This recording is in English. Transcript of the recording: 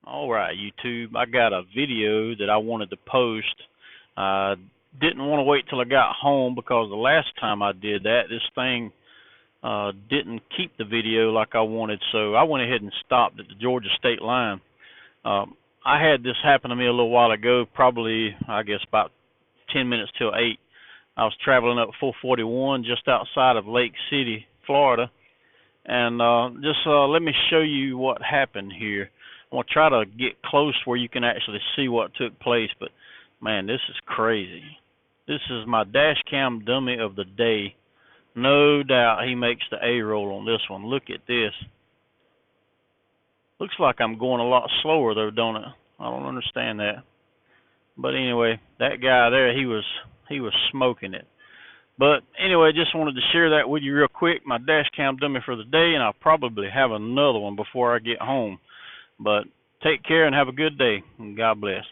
All right, YouTube, I got a video that I wanted to post. I didn't want to wait till I got home because the last time I did that, this thing didn't keep the video like I wanted, so I went ahead and stopped at the Georgia state line. I had this happen to me a little while ago, probably, I guess, about 10 minutes till 8. I was traveling up 441 just outside of Lake City, Florida, and just let me show you what happened here. I'm going to try to get close where you can actually see what took place, but man, this is crazy. This is my Dashcam Dummy of the day. No doubt he makes the A-roll on this one. Look at this. Looks like I'm going a lot slower though, don't it? I don't understand that. But anyway, that guy there, he was smoking it. But anyway, just wanted to share that with you real quick, my Dashcam Dummy for the day, and I'll probably have another one before I get home. But take care and have a good day, and God bless.